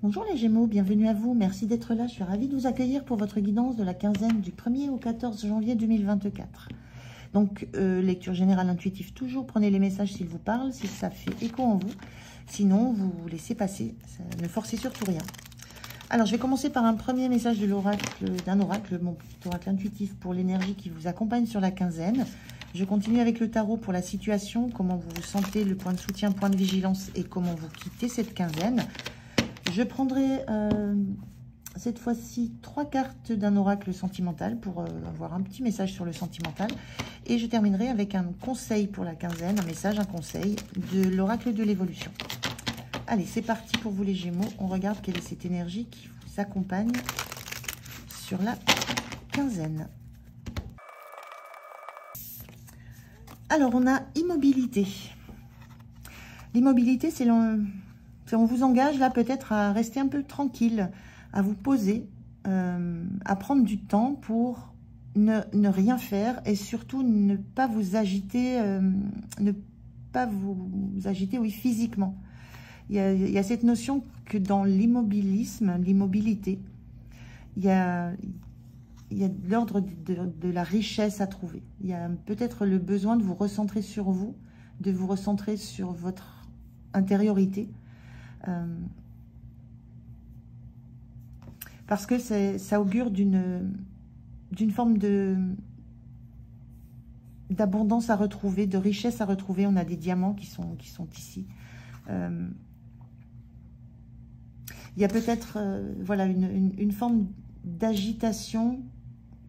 Bonjour les Gémeaux, bienvenue à vous. Merci d'être là. Je suis ravie de vous accueillir pour votre guidance de la quinzaine du 1er au 14 janvier 2024. Donc, lecture générale intuitive toujours. Prenez les messages s'ils vous parlent, si ça fait écho en vous. Sinon, vous laissez passer. Ça, ne forcez surtout rien. Alors, je vais commencer par un premier message de l'oracle, d'un oracle, mon oracle intuitif pour l'énergie qui vous accompagne sur la quinzaine. Je continue avec le tarot pour la situation, comment vous vous sentez, le point de soutien, point de vigilance et comment vous quittez cette quinzaine. Je prendrai cette fois-ci 3 cartes d'un oracle sentimental pour avoir un petit message sur le sentimental. Et je terminerai avec un conseil pour la quinzaine, un message, un conseil de l'oracle de l'évolution. Allez, c'est parti pour vous les Gémeaux. On regarde quelle est cette énergie qui vous accompagne sur la quinzaine. Alors, on a immobilité. L'immobilité, c'est on vous engage là peut-être à rester un peu tranquille, à vous poser, à prendre du temps pour ne rien faire et surtout ne pas vous agiter, oui, physiquement. Il y a cette notion que dans l'immobilisme, l'immobilité, il y a de l'ordre de la richesse à trouver. Il y a peut-être le besoin de vous recentrer sur vous, de vous recentrer sur votre intériorité. Parce que ça augure d'une forme d'abondance à retrouver, de richesse à retrouver. On a des diamants qui sont ici. Il y a peut-être voilà, une forme d'agitation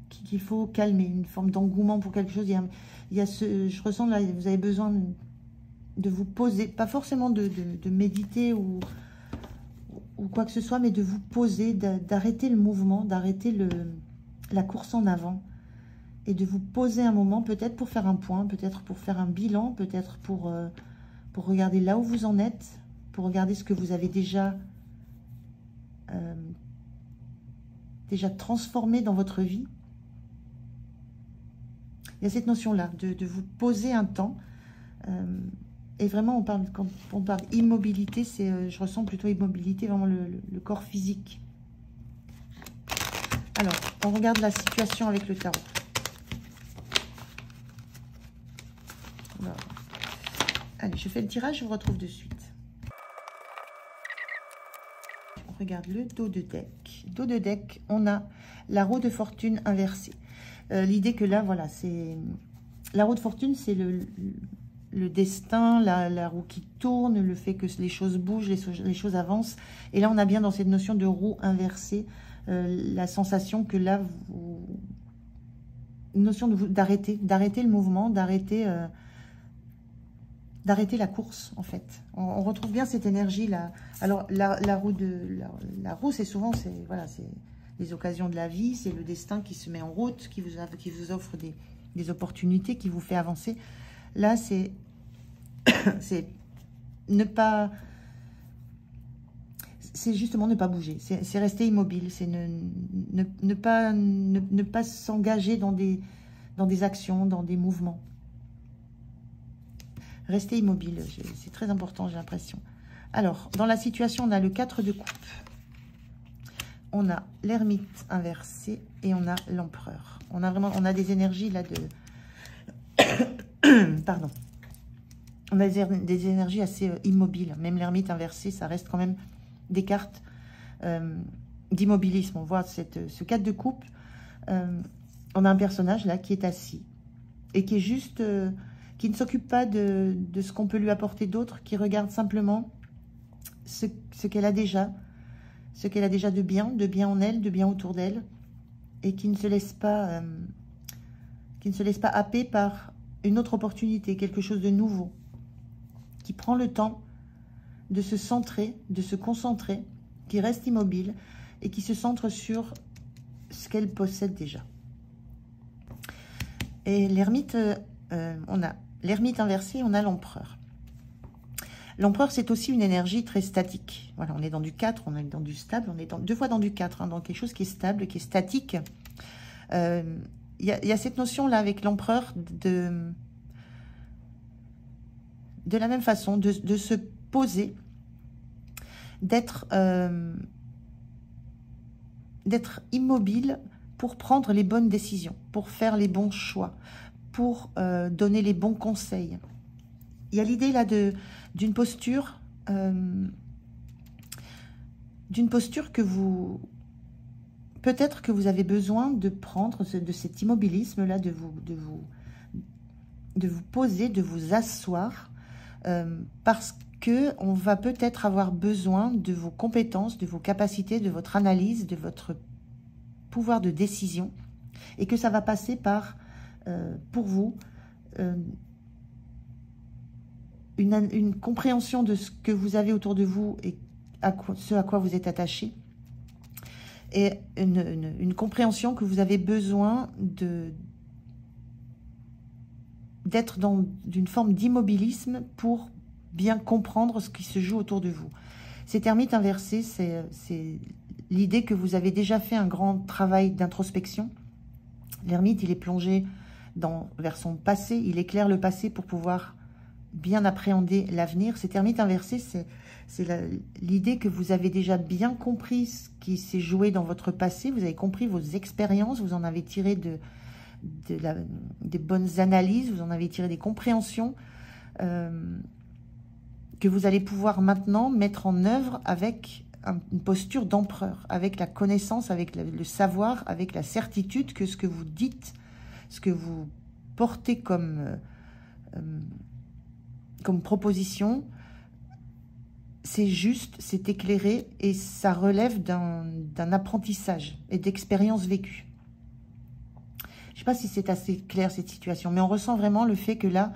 qu'il faut calmer, une forme d'engouement pour quelque chose. Il y a je ressens là, vous avez besoin de vous poser, pas forcément de méditer ou quoi que ce soit, mais de vous poser, d'arrêter le mouvement, d'arrêter la course en avant et de vous poser un moment, peut-être pour faire un point, peut-être pour faire un bilan, peut-être pour regarder là où vous en êtes, pour regarder ce que vous avez déjà transformé dans votre vie. Il y a cette notion-là, de vous poser un temps. Et vraiment, quand on parle immobilité, je ressens plutôt immobilité, vraiment le corps physique. Alors, on regarde la situation avec le tarot. Alors, allez, je fais le tirage, je vous retrouve de suite. On regarde le dos de deck. Dos de deck, on a la roue de fortune inversée. L'idée que là, voilà, c'est... La roue de fortune, c'est le destin, la roue qui tourne, le fait que les choses bougent, les choses avancent. Et là, on a bien dans cette notion de roue inversée, la sensation que là, une notion d'arrêter le mouvement, d'arrêter la course, en fait. On retrouve bien cette énergie-là. Alors, la roue, c'est souvent, voilà, c'est les occasions de la vie, c'est le destin qui se met en route, qui vous offre des opportunités, qui vous fait avancer. Là, c'est ne pas... C'est justement ne pas bouger. C'est rester immobile. C'est ne pas s'engager dans des actions, dans des mouvements. Rester immobile, c'est très important, j'ai l'impression. Alors, dans la situation, on a le 4 de coupe. On a l'ermite inversé et on a l'empereur. On a des énergies là de... Pardon. On a des énergies assez immobiles. Même l'ermite inversé, ça reste quand même des cartes d'immobilisme. On voit ce 4 de coupe. On a un personnage là qui est assis et qui est juste... qui ne s'occupe pas de ce qu'on peut lui apporter d'autre, qui regarde simplement ce qu'elle a déjà, de bien en elle, de bien autour d'elle, et qui ne se laisse pas happer par une autre opportunité, quelque chose de nouveau, qui prend le temps de se centrer, de se concentrer, qui reste immobile et qui se centre sur ce qu'elle possède déjà. Et l'ermite, on a l'ermite inversé, on a l'empereur. L'empereur, c'est aussi une énergie très statique. Voilà, on est dans du 4, on est dans du stable, on est deux fois dans du 4, hein, dans quelque chose qui est stable, qui est statique. Il y a cette notion-là avec l'empereur de la même façon, de se poser, d'être immobile pour prendre les bonnes décisions, pour faire les bons choix, pour donner les bons conseils. Il y a l'idée là d'une posture que vous... Peut-être que vous avez besoin de prendre de cet immobilisme-là, de vous poser, de vous asseoir, parce qu'on va peut-être avoir besoin de vos compétences, de vos capacités, de votre analyse, de votre pouvoir de décision, et que ça va passer par, pour vous, une compréhension de ce que vous avez autour de vous et ce à quoi vous êtes attaché, et une compréhension que vous avez besoin d'être dans une forme d'immobilisme pour bien comprendre ce qui se joue autour de vous. Cet ermite inversé, c'est l'idée que vous avez déjà fait un grand travail d'introspection. L'ermite, il est plongé vers son passé, il éclaire le passé pour pouvoir bien appréhender l'avenir. Cet ermite inversé, c'est l'idée que vous avez déjà bien compris ce qui s'est joué dans votre passé, vous avez compris vos expériences, vous en avez tiré des bonnes analyses, vous en avez tiré des compréhensions que vous allez pouvoir maintenant mettre en œuvre avec une posture d'empereur, avec la connaissance, avec le savoir, avec la certitude que ce que vous dites, ce que vous portez comme proposition, c'est juste, c'est éclairé et ça relève d'un apprentissage et d'expériences vécues. Je ne sais pas si c'est assez clair cette situation, mais on ressent vraiment le fait que là,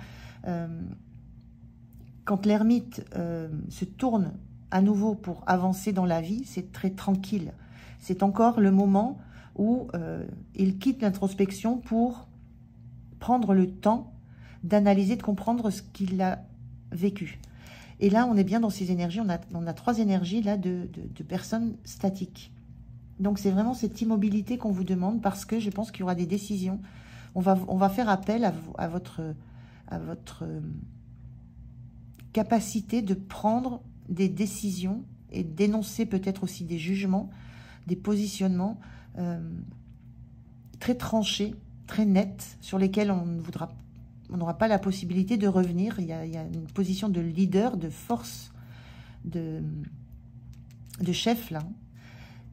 quand l'ermite se tourne à nouveau pour avancer dans la vie, c'est très tranquille. C'est encore le moment où il quitte l'introspection pour prendre le temps d'analyser, de comprendre ce qu'il a vécu. Et là, on est bien dans ces énergies, on a 3 énergies là de personnes statiques. Donc c'est vraiment cette immobilité qu'on vous demande, parce que je pense qu'il y aura des décisions. On va faire appel à votre capacité de prendre des décisions et d'énoncer peut-être aussi des jugements, des positionnements très tranchés, très nets, sur lesquels on n'aura pas la possibilité de revenir. Il y a une position de leader, de force, de chef là.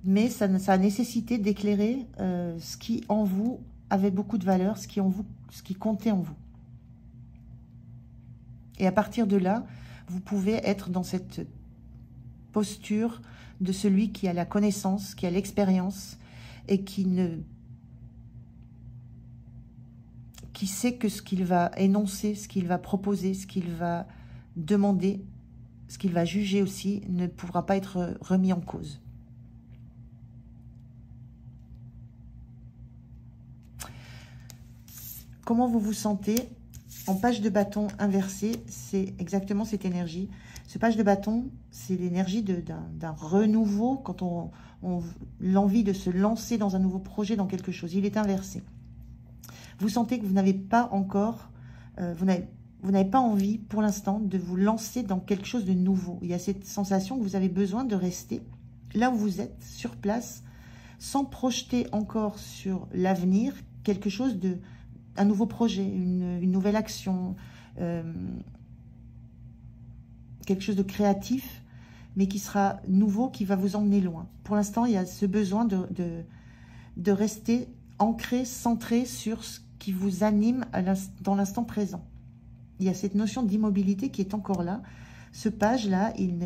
Mais ça a nécessité d'éclairer ce qui en vous avait beaucoup de valeur, ce qui comptait en vous. Et à partir de là, vous pouvez être dans cette posture de celui qui a la connaissance, qui a l'expérience et qui sait que ce qu'il va énoncer, ce qu'il va proposer, ce qu'il va demander, ce qu'il va juger aussi, ne pourra pas être remis en cause. Comment vous vous sentez? En page de bâton inversé, c'est exactement cette énergie. Ce page de bâton, c'est l'énergie d'un renouveau, quand on l'envie de se lancer dans un nouveau projet, dans quelque chose. Il est inversé. Vous sentez que vous n'avez pas encore, vous n'avez pas envie pour l'instant de vous lancer dans quelque chose de nouveau. Il y a cette sensation que vous avez besoin de rester là où vous êtes, sur place, sans projeter encore sur l'avenir quelque chose un nouveau projet, une nouvelle action, quelque chose de créatif, mais qui sera nouveau, qui va vous emmener loin. Pour l'instant, il y a ce besoin de rester ancré, centré sur ce qui vous anime dans l'instant présent. Il y a cette notion d'immobilité qui est encore là. Ce page-là, il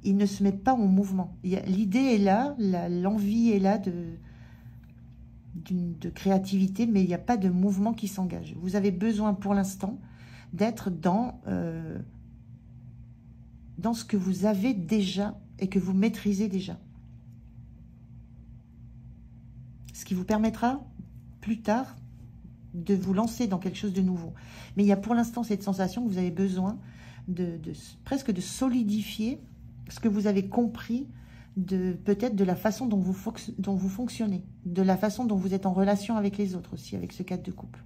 ne se met pas en mouvement. L'idée est là, l'envie est là de créativité, mais il n'y a pas de mouvement qui s'engage. Vous avez besoin pour l'instant d'être dans ce que vous avez déjà et que vous maîtrisez déjà. Ce qui vous permettra plus tard de vous lancer dans quelque chose de nouveau. Mais il y a pour l'instant cette sensation que vous avez besoin presque de solidifier ce que vous avez compris peut-être de la façon dont vous fonctionnez, de la façon dont vous êtes en relation avec les autres aussi, avec ce cadre de couple.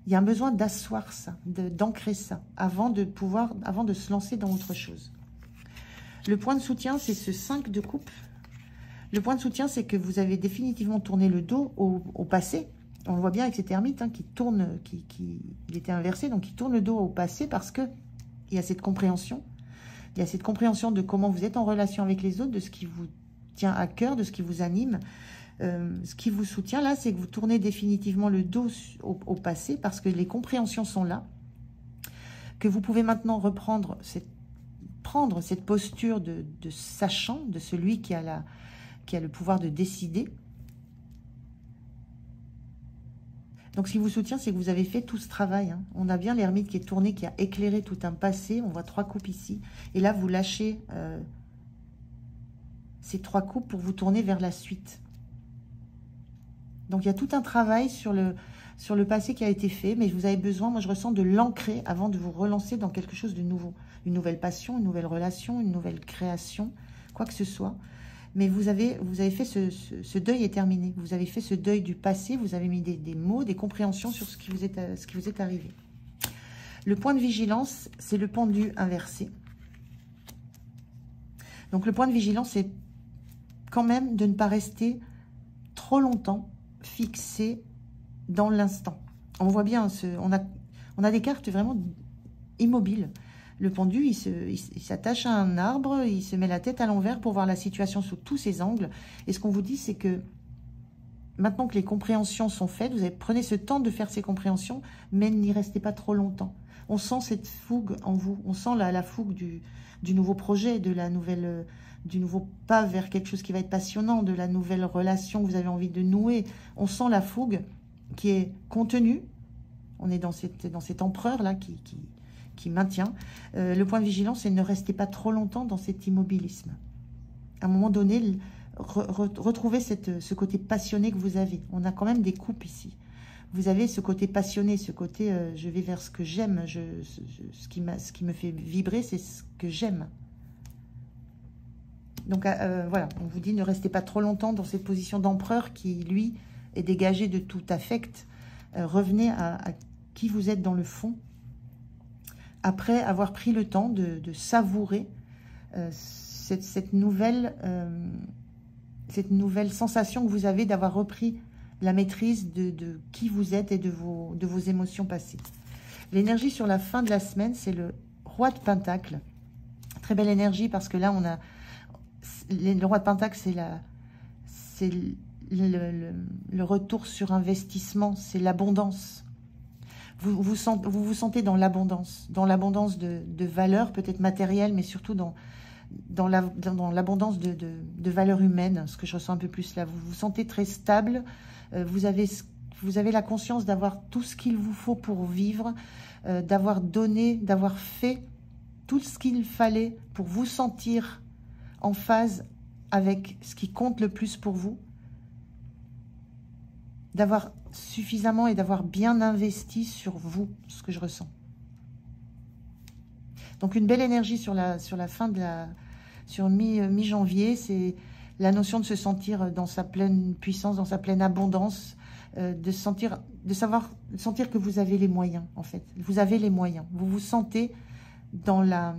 Il y a un besoin d'asseoir ça, d'ancrer ça, avant de se lancer dans autre chose. Le point de soutien, c'est ce 5 de coupe. Le point de soutien, c'est que vous avez définitivement tourné le dos au passé. On le voit bien avec cet ermite hein, qui tourne, il était inversé, donc il tourne le dos au passé parce que il y a cette compréhension. Il y a cette compréhension de comment vous êtes en relation avec les autres, de ce qui vous tient à cœur, de ce qui vous anime. Ce qui vous soutient là, c'est que vous tournez définitivement le dos au passé parce que les compréhensions sont là. Que vous pouvez maintenant prendre cette posture de sachant, de celui qui a le pouvoir de décider. Donc, ce qui vous soutient, c'est que vous avez fait tout ce travail. Hein. On a bien l'ermite qui est tourné, qui a éclairé tout un passé. On voit 3 coupes ici. Et là, vous lâchez ces 3 coupes pour vous tourner vers la suite. Donc, il y a tout un travail sur le passé qui a été fait. Mais vous avez besoin, moi, je ressens de l'ancrer avant de vous relancer dans quelque chose de nouveau. Une nouvelle passion, une nouvelle relation, une nouvelle création, quoi que ce soit. Mais vous avez fait ce deuil est terminé. Vous avez fait ce deuil du passé. Vous avez mis des mots, des compréhensions sur ce qui vous est arrivé. Le point de vigilance, c'est le pendu inversé. Donc, le point de vigilance, c'est quand même de ne pas rester trop longtemps fixé dans l'instant. On voit bien, on a des cartes vraiment immobiles. Le pendu, il s'attache à un arbre, il se met la tête à l'envers pour voir la situation sous tous ses angles. Et ce qu'on vous dit, c'est que maintenant que les compréhensions sont faites, prenez ce temps de faire ces compréhensions, mais n'y restez pas trop longtemps. On sent cette fougue en vous, on sent la fougue du nouveau projet, du nouveau pas vers quelque chose qui va être passionnant, de la nouvelle relation que vous avez envie de nouer. On sent la fougue qui est contenue. On est dans cet empereur-là qui maintient. Le point de vigilance, c'est ne restez pas trop longtemps dans cet immobilisme. À un moment donné, retrouvez ce côté passionné que vous avez. On a quand même des coupes ici. Vous avez ce côté passionné, ce côté je vais vers ce que j'aime, ce qui me fait vibrer, c'est ce que j'aime. Donc voilà, on vous dit ne restez pas trop longtemps dans cette position d'empereur qui, lui, est dégagé de tout affect. Revenez à qui vous êtes dans le fond, après avoir pris le temps de savourer cette nouvelle sensation que vous avez d'avoir repris la maîtrise de qui vous êtes et de vos émotions passées. L'énergie sur la fin de la semaine, c'est le roi de Pentacle. Très belle énergie parce que là, on a... Le roi de Pentacle, c'est le retour sur investissement, c'est l'abondance. Vous vous sentez dans l'abondance de valeurs, peut-être matérielles, mais surtout dans l'abondance de valeurs humaines, ce que je ressens un peu plus là. Vous vous sentez très stable, vous avez la conscience d'avoir tout ce qu'il vous faut pour vivre, d'avoir donné, d'avoir fait tout ce qu'il fallait pour vous sentir en phase avec ce qui compte le plus pour vous, d'avoir suffisamment et d'avoir bien investi sur vous, ce que je ressens. Donc une belle énergie sur la fin sur mi-janvier, c'est la notion de se sentir dans sa pleine puissance, dans sa pleine abondance, de sentir que vous avez les moyens, en fait. Vous avez les moyens. Vous vous sentez dans la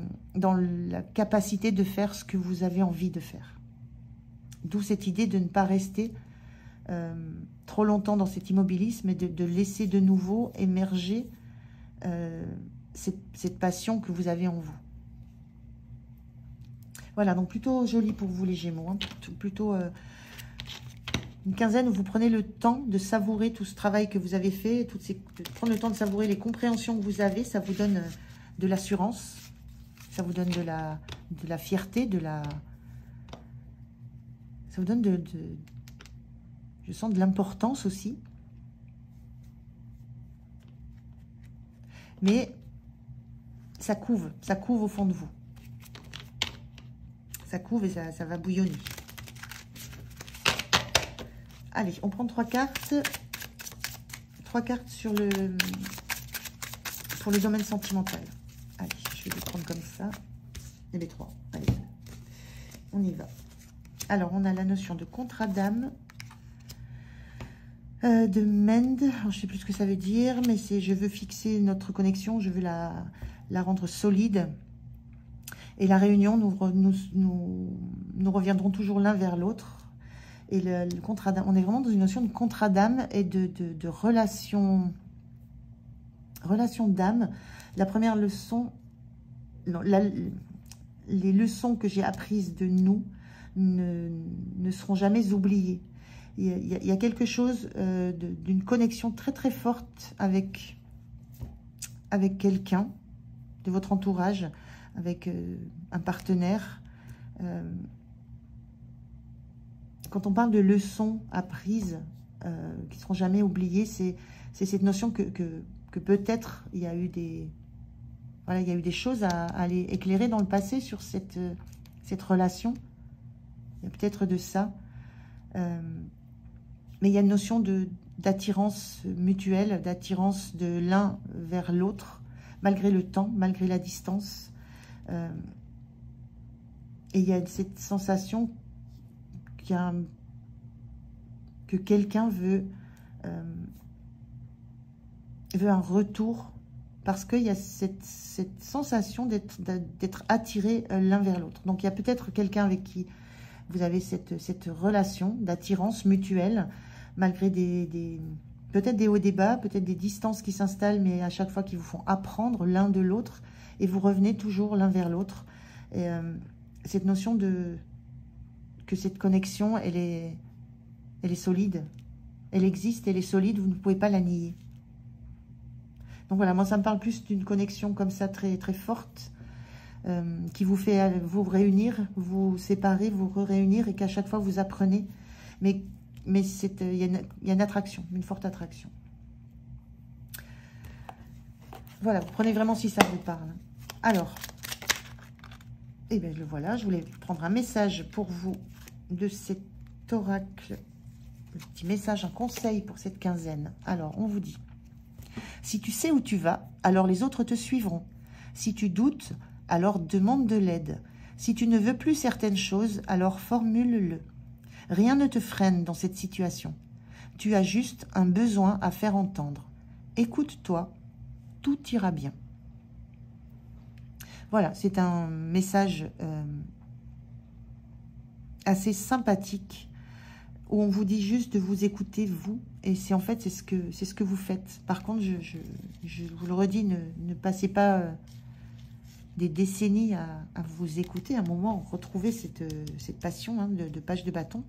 capacité de faire ce que vous avez envie de faire. D'où cette idée de ne pas rester trop longtemps dans cet immobilisme et de laisser de nouveau émerger cette passion que vous avez en vous. Voilà, donc plutôt joli pour vous les Gémeaux, hein, plutôt une quinzaine où vous prenez le temps de savourer tout ce travail que vous avez fait, de prendre le temps de savourer les compréhensions que vous avez, ça vous donne de l'assurance, ça vous donne de la fierté, ça vous donne je sens de l'importance aussi. Mais ça couve au fond de vous. Ça couve et ça va bouillonner. Allez, on prend 3 cartes. 3 cartes pour le domaine sentimental. Allez, je vais les prendre comme ça. Et les 3. Allez, on y va. Alors, on a la notion de contrat d'âme. De mend, je ne sais plus ce que ça veut dire, mais c'est je veux fixer notre connexion, je veux la rendre solide. Et la réunion, nous reviendrons toujours l'un vers l'autre. Et le contrat d'âme, on est vraiment dans une notion de contrat d'âme et de relation d'âme. La première leçon, non, les leçons que j'ai apprises de nous ne seront jamais oubliées. Il y a quelque chose d'une connexion très très forte avec quelqu'un de votre entourage, avec un partenaire. Quand on parle de leçons apprises qui ne seront jamais oubliées, c'est cette notion que peut-être il y a eu des choses à aller éclairer dans le passé sur cette relation. Il y a peut-être de ça. Mais il y a une notion d'attirance mutuelle, d'attirance de l'un vers l'autre, malgré le temps, malgré la distance. Et il y a cette sensation que quelqu'un veut un retour, parce qu'il y a cette sensation d'être attiré l'un vers l'autre. Donc il y a peut-être quelqu'un avec qui vous avez cette relation d'attirance mutuelle, malgré peut-être des hauts et des bas, peut-être des distances qui s'installent, mais à chaque fois qui vous font apprendre l'un de l'autre, et vous revenez toujours l'un vers l'autre. Et cette notion que cette connexion, elle est solide. Elle existe, elle est solide, vous ne pouvez pas la nier. Donc voilà, moi ça me parle plus d'une connexion comme ça, très, très forte, qui vous fait vous réunir, vous séparer, vous réunir, et qu'à chaque fois vous apprenez. Mais il y a une attraction, une forte attraction. Voilà, vous prenez vraiment si ça vous parle. Alors, et bien le voilà, je voulais prendre un message pour vous de cet oracle, un petit message, un conseil pour cette quinzaine. Alors, on vous dit, si tu sais où tu vas, alors les autres te suivront. Si tu doutes, alors demande de l'aide. Si tu ne veux plus certaines choses, alors formule-le. Rien ne te freine dans cette situation. Tu as juste un besoin à faire entendre. Écoute-toi, tout ira bien. Voilà, c'est un message assez sympathique où on vous dit juste de vous écouter, vous, et c'est en fait, c'est ce que vous faites. Par contre, je vous le redis, ne passez pas des décennies à vous écouter. À un moment, retrouvez cette passion hein, de page de bâton.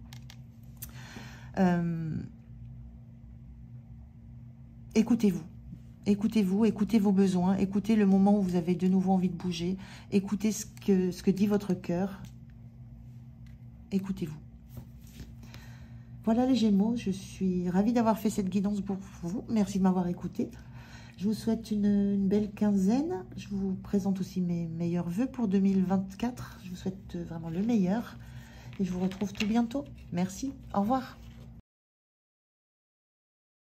Écoutez-vous. Écoutez-vous, écoutez vos besoins, écoutez le moment où vous avez de nouveau envie de bouger, écoutez ce que dit votre cœur. Écoutez-vous. Voilà les Gémeaux, je suis ravie d'avoir fait cette guidance pour vous. Merci de m'avoir écouté. Je vous souhaite une belle quinzaine. Je vous présente aussi mes meilleurs vœux pour 2024. Je vous souhaite vraiment le meilleur. Et je vous retrouve tout bientôt. Merci. Au revoir.